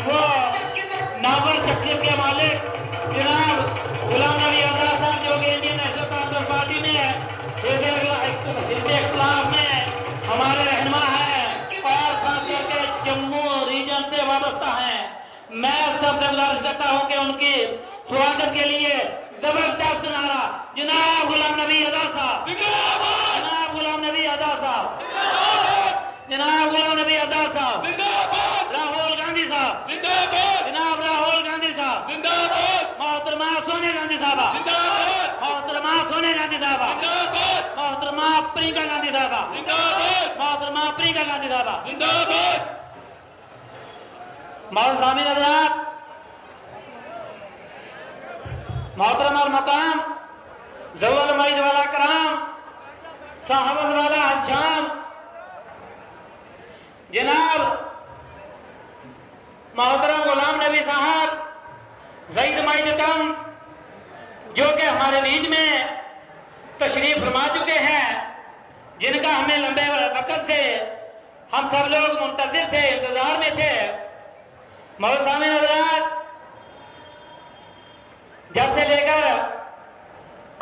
वो नावर शख्सियत के मालिक जनाब गुलाम नबी आजाद साहब जो कि इंडियन नेशनल कांग्रेस पार्टी में इख्तिलाफ में हमारे रहनुमा है और खास करके जम्मू रीजन से वाबस्ता है। मैं सबसे गुजारिश करता हूँ कि उनकी स्वागत के लिए जबरदस्त नारा जनाब गुलाम नबी आजाद साहब, जनाब गुलाम नबी आजाद साहब, जनाब गुलाम नबी आजाद साहब, राहुल गांधी साहब, जनाब राहुल गांधी साहब, मोहतरमा सोनिया गांधी साहबा, मोहतरमा सोनिया गांधी साहबा, मोहतरमा प्रियंका गांधी साहबा, मोहतरमा प्रियंका गांधी साहबा। मौलाना सामीन हज़रात, मोहतरम और मकाम ज़वल मईद वाला कराम साहबत वाला हजाम जनाब मोहतरम गुलाम नबी साहब ज़ईद मईद कम जो कि हमारे बीच में तशरीफ फरमा चुके हैं, जिनका हमें लंबे वक्त से हम सब लोग मुंतज़िर थे, इंतजार में थे। मौलाना सामीन हज़रात, जब से लेकर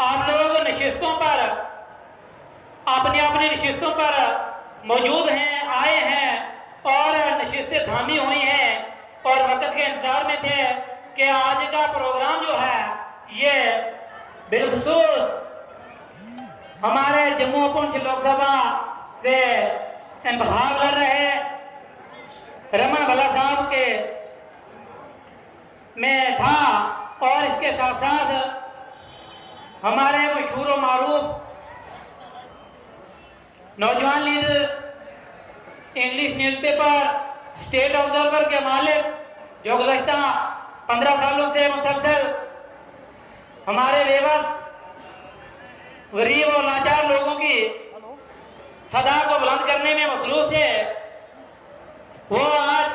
आप लोग नशिस्तों पर अपनी अपनी नशिस्तों पर मौजूद हैं, आए हैं और नशिस्तें थामी हुई हैं और वक्त के इंतजार में थे कि आज का प्रोग्राम जो है ये बिलखुसूस हमारे जम्मू पुंछ लोकसभा से इंतखाब लड़ रहे रमन भल्ला साहब के में था और इसके साथ साथ हमारे मशहूर व मारूफ नौजवान leader English newspaper state observer के मालिक जो गुज़श्ता 15 सालों से मुसलसल हमारे बेबस गरीब और लाचार लोगों की सदा को बुलंद करने में मसरूफ थे, वो आज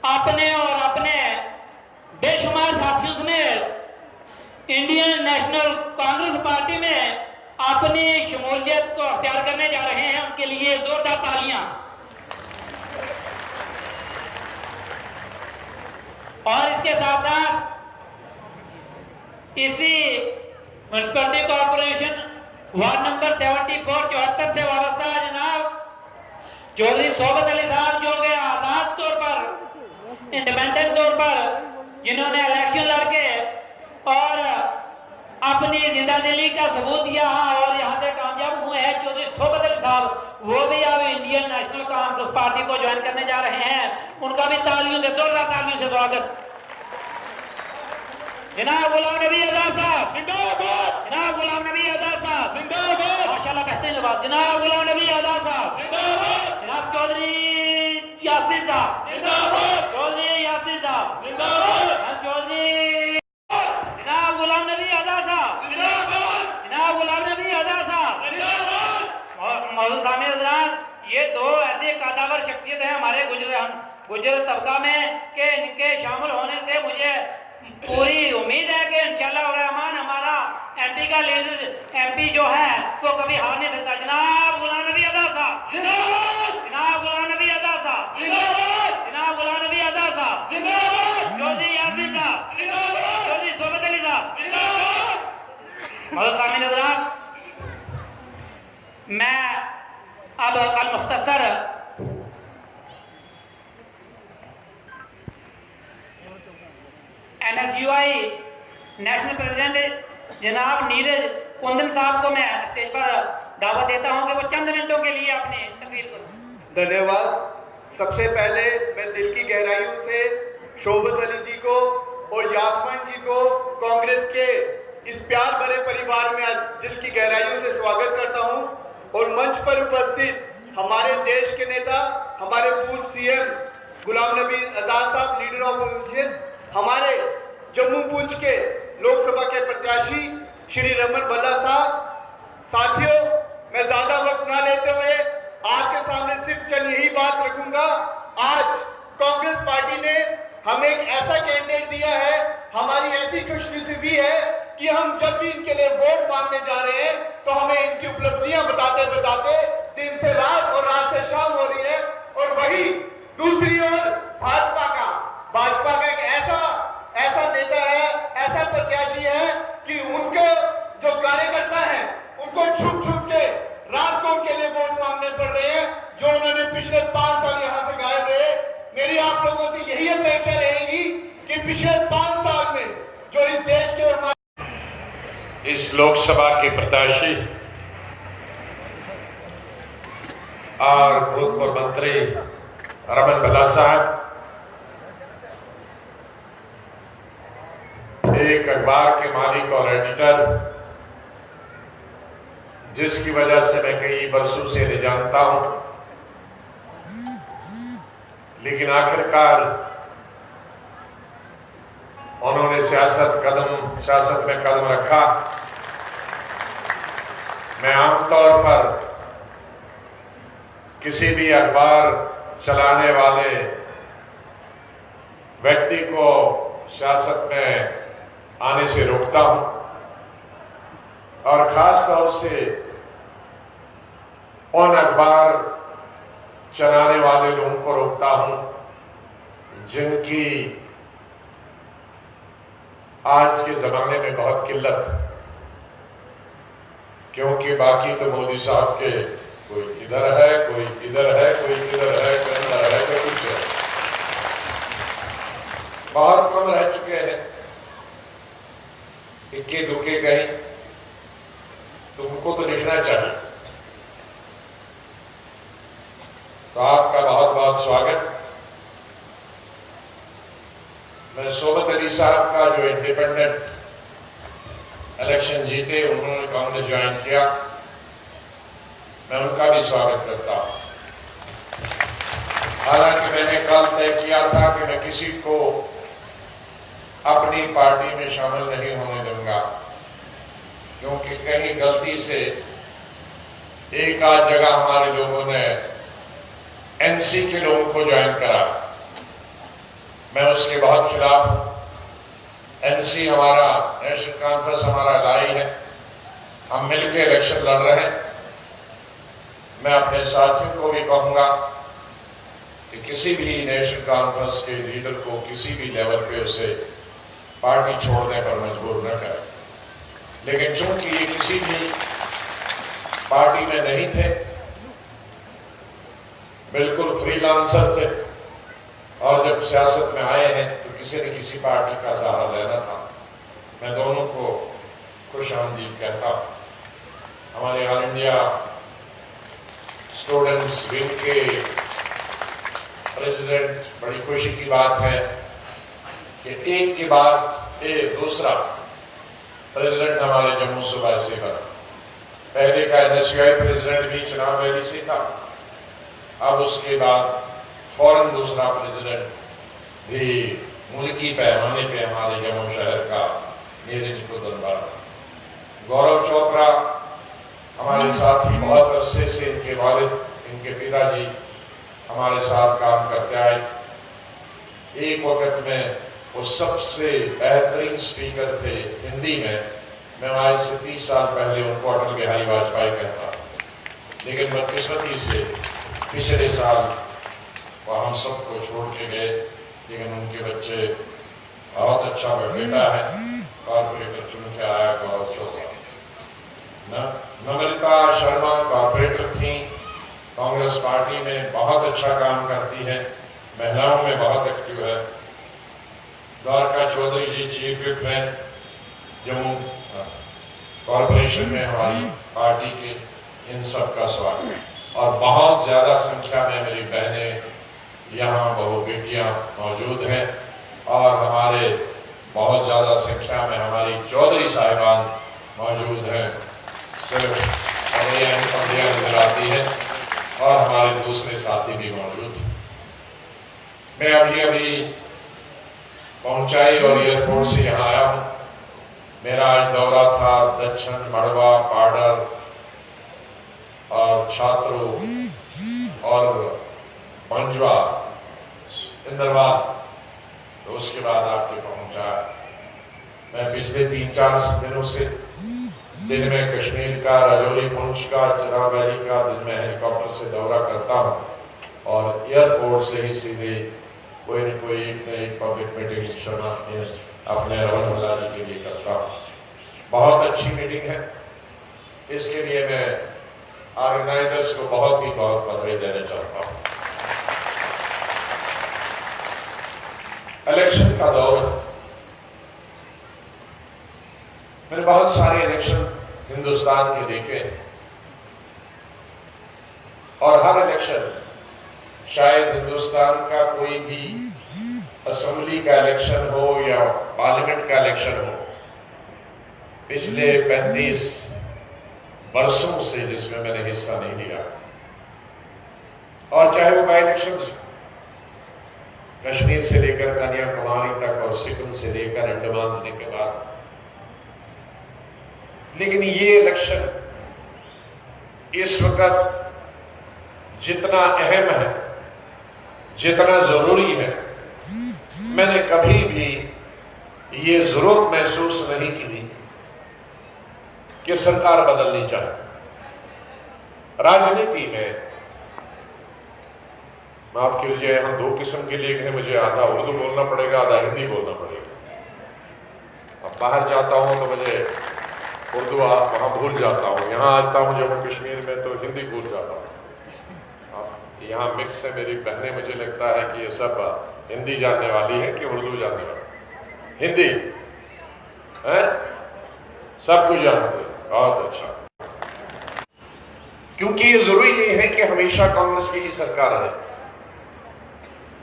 अपने और अपने बेशुमार साथियों समेत इंडियन नेशनल कांग्रेस पार्टी में अपनी शमूलियत को अख्तियार करने जा रहे हैं। उनके लिए जोरदार तालियां। और इसके साथ साथ इसी म्युनिसिपैलिटी कॉर्पोरेशन वार्ड नंबर 74-74 से वाबस्ता जनाब चौधरी सोबत अली साहब जो कि आजाद तौर पर, इंडिपेंडेंट तौर पर जिन्होंने इलेक्शन लड़के और अपनी जिंदा दिली का सबूत दिया और यहाँ से कामयाब हुए हैं, चौधरी सोबत अली साहब, वो भी अब इंडियन नेशनल कांग्रेस पार्टी को ज्वाइन करने जा रहे हैं। उनका भी तालियों से, जोरदार तालियों से स्वागत। जनाब गुलाम नबी आजाद साहब जिंदाबाद, जनाब गुलाम नबी आजाद साहब जिंदाबाद, माशाल्लाह कहते हैं बात। जनाब गुलाम नबी आजाद साहब जिंदाबाद, जनाब चौधरी यासीर साहब जिंदाबाद, चौधरी यासीर साहब जिंदाबाद, चौधरी जनाब गुलाम नबी आजाद साहब जिंदाबाद, जनाब गुलाम नबी आजाद साहब जिंदाबाद। मौजूद सामने हज़रात, ये दो ऐसे कादावर शख्सियत हैं हमारे गुजर तबका में कि इनके शामिल होने से मुझे पूरी उम्मीद है कि इंशाअल्लाह रहमान हमारा एमपी का लीडर, एमपी जो है वो कभी हार नहीं सकता। जनाब गुलाम नबी आजाद साहब जिंदाबाद, जनाब गुलाम नबी आजाद साहब जिंदाबाद, जनाब गुलाम नबी आजाद साहब जिंदाबाद, चौधरी यासीर साहब जिंदाबाद, चौधरी सोबत अली साहब जिंदाबाद। मौजूद सामने हज़रात, मैं अब अल मुख्तसर NSUI नेशनल प्रेसिडेंट जनाब नीरज कुंदन साहब को मैं स्टेज पर दावत देता हूं कि वो चंद मिनटों के लिए अपनी तकरीर करें। धन्यवाद। सबसे पहले मैं दिल की गहराइयों से शोबत अली जी को और यासमीन जी को कांग्रेस के इस प्यार भरे परिवार में आज दिल की गहराइयों से स्वागत करता हूं और मंच पर उपस्थित हमारे देश के नेता, हमारे पूर्व सीएम गुलाम नबी आजाद साहब, लीडर ऑफ ओपोजिशन, हमारे जम्मू पुंछ के लोकसभा के प्रत्याशी श्री रमन भल्ला साहब। साथियों, मैं ज्यादा वक्त ना लेते हुए आपके सामने सिर्फ चंद यही बात रखूंगा। आज कांग्रेस पार्टी ने हमें एक ऐसा कैंडिडेट दिया है, हमारी ऐसी खुशनसीबी है कि हम जब भी इनके लिए वोट मांगने जा रहे हैं तो हमें इनकी उपलब्धियां बताते बताते दिन से रात और रात से शाम हो रही है। और वही दूसरी ओर भाजपा का एक ऐसा नेता है, ऐसा प्रत्याशी है कि उनके जो कार्यकर्ता हैं उनको छुप के रात को उनके लिए वोट मांगने पड़ रहे हैं, जो उन्होंने पिछले 5 साल यहाँ से गायब रहे। मेरी आप लोगों से यही अपेक्षा रहेगी कि पिछले 5 साल में जो इस देश के और इस लोकसभा के प्रत्याशी और भूतपूर्व मंत्री रमन भल्ला साहब एक अखबार के मालिक और एडिटर, जिसकी वजह से मैं कई बरसों से इन्हें जानता हूं, लेकिन आखिरकार उन्होंने सियासत में कदम रखा। मैं आमतौर पर किसी भी अखबार चलाने वाले व्यक्ति को सियासत में आने से रोकता हूं और खास तौर से उन अखबार चलाने वाले लोगों को रोकता हूं जिनकी आज के जमाने में बहुत किल्लत है, क्योंकि बाकी तो मोदी साहब के कोई इधर है, कोई इधर है, कोई इधर है, कोई अंदर है, कोई कुछ है, बहुत कम रह चुके हैं। इक्के दुक्के कहीं तुमको तो लिखना चाहिए। तो आपका बहुत बहुत स्वागत। मैं सोबत अली साहब का जो इंडिपेंडेंट इलेक्शन जीते, उन्होंने कांग्रेस ज्वाइन किया, मैं उनका भी स्वागत करता हूं। हालांकि मैंने कल तय किया था कि मैं किसी को अपनी पार्टी में शामिल नहीं होने दूंगा, क्योंकि कहीं गलती से एक आध जगह हमारे लोगों ने एनसी के लोगों को ज्वाइन करा। मैं उसके बहुत खिलाफ हूं। एनसी हमारा, नेशनल कॉन्फ्रेंस हमारा लाई है, हम मिलकर इलेक्शन लड़ रहे हैं। मैं अपने साथियों को भी कहूंगा कि किसी भी नेशनल कॉन्फ्रेंस के लीडर को किसी भी लेवल पे उसे पार्टी छोड़ने पर मजबूर न करें। लेकिन चूंकि ये किसी भी पार्टी में नहीं थे, बिल्कुल फ्रीलांसर थे, और जब सियासत में आए हैं तो किसी न किसी पार्टी का सहारा लेना था। मैं दोनों को खुश आमदीद कहता हूं। हमारे ऑल इंडिया स्टूडेंट्स विंग के प्रेसिडेंट, बड़ी खुशी की बात है कि एक के बाद एक दूसरा प्रेसिडेंट हमारे जम्मू सूबा से बना। पहले का NSUI प्रेसिडेंट भी चुनाव रैली से था, अब उसके बाद फौरन दूसरा प्रेसिडेंट भी मुल्की पैमाने पे हमारे जम्मू शहर का नीरज कुदन बना। गौरव चोपड़ा हमारे साथ ही बहुत अरसे से, इनके वालिद, इनके पिताजी हमारे साथ काम करते आए। एक वक्त में वो सबसे बेहतरीन स्पीकर थे हिंदी में। मैं आज से 30 साल पहले उनको अटल बिहारी वाजपेयी कहता, लेकिन बदकिस्मती से पिछले साल वो हम सबको छोड़ के गए। लेकिन उनके बच्चे, बहुत अच्छा बेटा है, कॉर्पोरेटर चुन के आया गौरव चोपड़ा। नम्रता शर्मा कॉर्पोरेटर थी, कांग्रेस पार्टी में बहुत अच्छा काम करती है, महिलाओं में बहुत एक्टिव है। द्वारका चौधरी जी चीफ विप हैं जम्मू कॉर्पोरेशन में हमारी पार्टी के। इन सब का स्वागत। और बहुत ज्यादा संख्या में मेरी बहनें, यहाँ बहु बेटियां मौजूद हैं, और हमारे बहुत ज्यादा संख्या में हमारी चौधरी साहिबान मौजूद हैं। सिर्फ पगड़ियां नजर आती है, और हमारे दूसरे साथी भी मौजूद हैं। मैं अभी पहुंचाई और एयरपोर्ट से यहाँ आया हूँ। मेरा आज दौरा था दक्षिण, मड़वा, पाडर और छात्रों और मंजवा, इंदरवाल। तो उसके बाद आपके पहुंचा। मैं पिछले 3-4 दिनों से दिन में कश्मीर का, राजौरी, पुंछ का, चिनाब वैली का दिन में हेलीकॉप्टर से दौरा करता हूं, और एयरपोर्ट से ही सीधे कोई न कोई एक न एक पब्लिक मीटिंग शर्मा अपने रमन भल्ला जी के लिए करता हूँ। बहुत अच्छी मीटिंग है, इसके लिए मैं ऑर्गेनाइजर्स को बहुत बधाई देना चाहता हूँ। इलेक्शन का दौर, मैंने बहुत सारे इलेक्शन हिंदुस्तान के देखे और हर इलेक्शन, शायद हिंदुस्तान का कोई भी असेंबली का इलेक्शन हो या पार्लियामेंट का इलेक्शन हो, पिछले 35 वर्षों से जिसमें मैंने हिस्सा नहीं लिया, और चाहे वो बाई इलेक्शन कश्मीर से लेकर कन्याकुमारी तक और सिक्किम से लेकर अंडमान निकोबार, लेकिन ये इलेक्शन इस वक्त जितना अहम है, जितना जरूरी है, मैंने कभी भी ये जरूरत महसूस नहीं की कि सरकार बदलनी चाहिए। राजनीति में, माफ कीजिए, हम दो किस्म के लोग हैं, मुझे आधा उर्दू बोलना पड़ेगा, आधा हिंदी बोलना पड़ेगा। अब बाहर जाता हूं तो मुझे उर्दू वहां भूल जाता हूं, यहां आता हूं जम्मू कश्मीर में तो हिंदी भूल जाता हूं। यहाँ मिक्स है, मेरी बहनें, मुझे लगता है कि ये सब हिंदी जानने वाली है कि उर्दू जानने वाली। हिंदी है, सब कुछ जानते हैं, बहुत अच्छा। क्योंकि ये जरूरी नहीं है कि हमेशा कांग्रेस की ही सरकार रहे,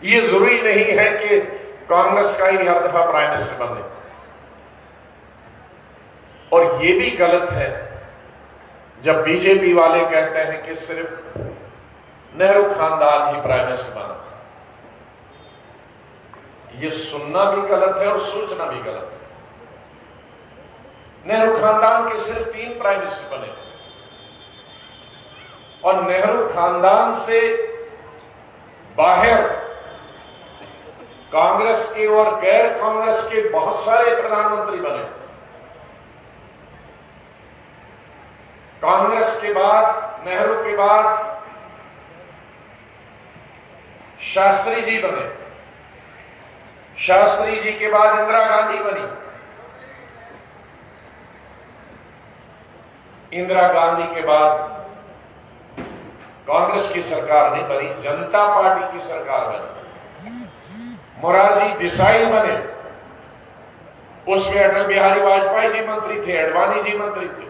ये जरूरी नहीं है कि कांग्रेस का ही हर दफा प्राइम मिनिस्टर बने, और ये भी गलत है जब बीजेपी वाले कहते हैं कि सिर्फ नेहरू खानदान ही प्राइम मिनिस्टर बना। ये सुनना भी गलत है और सोचना भी गलत है। नेहरू खानदान के सिर्फ 3 प्राइम मिनिस्टर बने, और नेहरू खानदान से बाहर कांग्रेस के और गैर कांग्रेस के बहुत सारे प्रधानमंत्री बने। कांग्रेस के बाद, नेहरू के बाद शास्त्री जी बने, शास्त्री जी के बाद इंदिरा गांधी बनी, इंदिरा गांधी के बाद कांग्रेस की सरकार नहीं बनी, जनता पार्टी की सरकार बनी। मोरारजी देसाई बने, उसमें अटल बिहारी वाजपेयी जी मंत्री थे, अडवाणी जी मंत्री थे।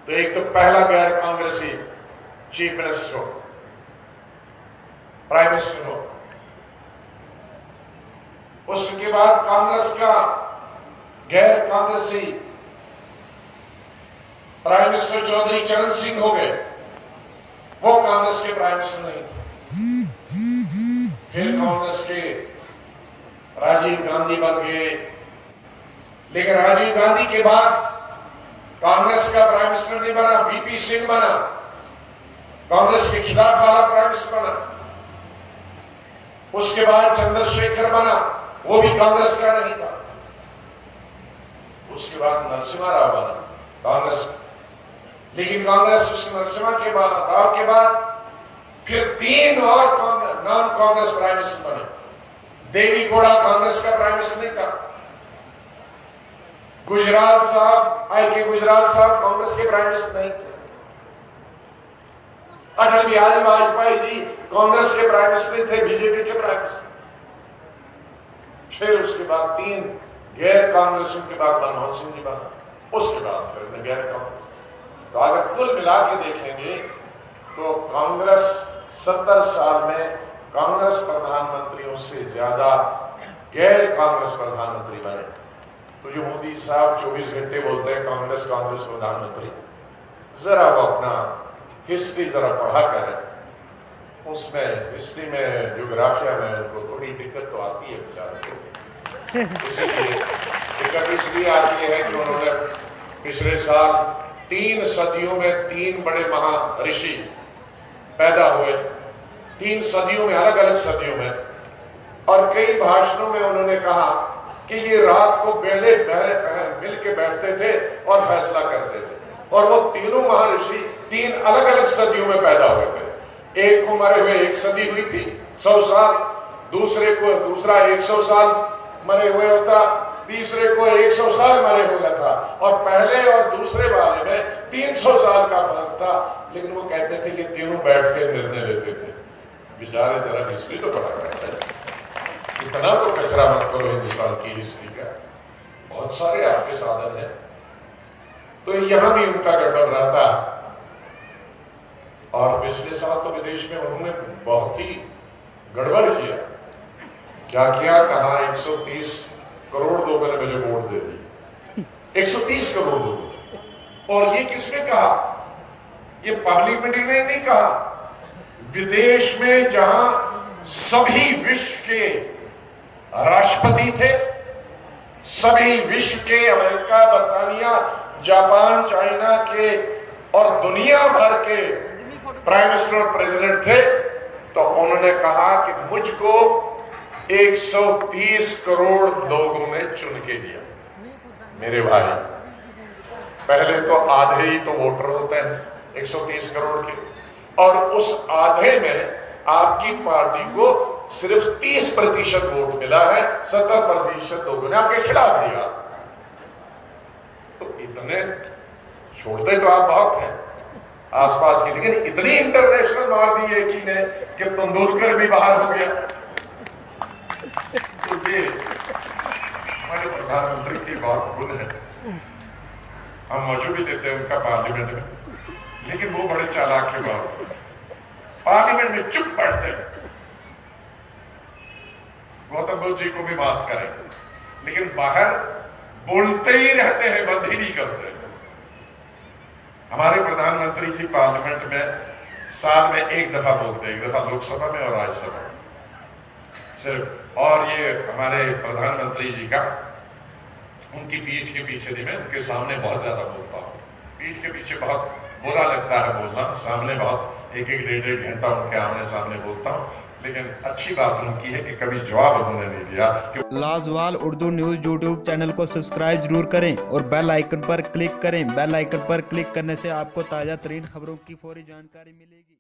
तो एक तो पहला गैर कांग्रेसी चीफ मिनिस्टर हो, प्राइम मिनिस्टर हो। उसके बाद कांग्रेस का गैर कांग्रेसी प्राइम मिनिस्टर चौधरी चरण सिंह हो गए, वो कांग्रेस के प्राइम मिनिस्टर नहीं थे। फिर कांग्रेस के राजीव गांधी बन गए, लेकिन राजीव गांधी के बाद कांग्रेस का प्राइम मिनिस्टर नहीं बना, वीपी सिंह बना, कांग्रेस के खिलाफ वाला प्राइम मिनिस्टर बना। उसके बाद चंद्रशेखर बना, वो भी कांग्रेस का नहीं था। उसके बाद नरसिम्हा राव बना, कांग्रेस, लेकिन कांग्रेस उस नरसिम्हा के बाद, राव के बाद फिर 3 और नॉन कांग्रेस प्राइम मिनिस्टर बने। देवी गौड़ा कांग्रेस का प्राइम मिनिस्टर नहीं था। गुजराल साहब, आई.के. गुजराल साहब कांग्रेस के प्राइम मिनिस्टर नहीं थे। अटल बिहारी वाजपेयी जी कांग्रेस के प्राइम मिनिस्टर थे, बीजेपी के प्राइम मिनिस्टर। फिर उसके बाद 3 गैर कांग्रेसों के बाद मनमोहन सिंह जी बना, उसके बाद फिर गैर कांग्रेस। तो अगर कुल मिला के देखेंगे तो कांग्रेस 70 साल में कांग्रेस प्रधानमंत्रियों से ज्यादा गैर कांग्रेस प्रधानमंत्री बने। तो जो मोदी साहब 24 घंटे बोलते हैं कांग्रेस कांग्रेस प्रधानमंत्री, जरा वो अपना हिस्ट्री जरा पढ़ा करें, उसमें हिस्ट्री में, ज्योग्राफिया में उनको थोड़ी दिक्कत तो आती है बेचारे को। इसीलिए दिक्कत इसलिए आती है कि उन्होंने पिछले साल 3 सदियों में 3 बड़े महा ऋषि पैदा हुए, 3 सदियों में, अलग अलग सदियों में, और कई भाषणों में उन्होंने कहा कि ये रात को बेले मिल के बैठते थे और फैसला करते थे, और वो तीनों महर्षि 3 अलग अलग सदियों में पैदा हुए थे। एक को मरे हुए 1 सदी हुई थी, 100 साल, दूसरा 100 साल मरे हुए होता, तीसरे को 100 साल मरे हुआ था, और पहले और दूसरे वाले में 300 साल का फर्क था। लेकिन वो कहते थे कि तीनों बैठ के निर्णय लेते थे। बेचारे जरा हिस्ट्री तो पढ़ा करते हैं, इतना तो कचरा मत करो हिंदुस्तान की हिस्ट्री का, बहुत सारे आपके साधन हैं। तो यहां भी उनका गड़बड़ रहता। और पिछले साल तो विदेश में उन्होंने बहुत ही गड़बड़ किया। क्या किया, कहा 130 करोड़ लोगों ने मुझे वोट दे दी, 130 करोड़ लोगों। और ये किसने कहा? ये पार्लियामेंट ने नहीं कहा, विदेश में जहां सभी विश्व के राष्ट्रपति थे, सभी विश्व के, अमेरिका, बर्तानिया, जापान, चाइना के और दुनिया भर के प्राइम मिनिस्टर और प्रेसिडेंट थे, तो उन्होंने कहा कि मुझको 130 करोड़ लोगों ने चुन के दिया। मेरे भाई, पहले तो आधे ही तो वोटर होते हैं 130 करोड़ के, और उस आधे में आपकी पार्टी को सिर्फ 30% वोट मिला है, 70% लोगों ने आपके खिलाफ दिया। तो इतने छोड़ते तो आप बहुत हैं आसपास की, लेकिन इतनी इंटरनेशनल मार दी एक ही ने कि तेंदुलकर भी बाहर हो गया। तो ये हमारे प्रधानमंत्री की बहुत भूल है। हम मौजूद भी देते हैं उनका पार्लियामेंट में, लेकिन वो बड़े चालाक के बाद पार्लियामेंट में चुप बैठते हैं। गौतम बुद्ध जी को भी बात करें, लेकिन बाहर बोलते ही रहते हैं, बंद ही नहीं करते। हमारे प्रधानमंत्री जी पार्लियामेंट में साल में एक दफा बोलते हैं, एक दफा लोकसभा में और राज्यसभा में सिर्फ। और ये हमारे प्रधानमंत्री जी का, उनकी पीठ के पीछे नहीं, मैं उनके सामने बहुत ज्यादा बोलता हूँ। पीठ के पीछे बहुत बुरा लगता है बोलना, सामने बहुत एक डेढ़ घंटा उनके आमने सामने बोलता हूँ। लेकिन अच्छी बात उनकी है कि कभी जवाब उन्होंने नहीं दिया। लाजवाल उर्दू न्यूज़ यूट्यूब चैनल को सब्सक्राइब जरूर करें और बेल आइकन पर क्लिक करें। बेल आइकन पर क्लिक करने से आपको ताज़ा तरीन खबरों की फौरी जानकारी मिलेगी।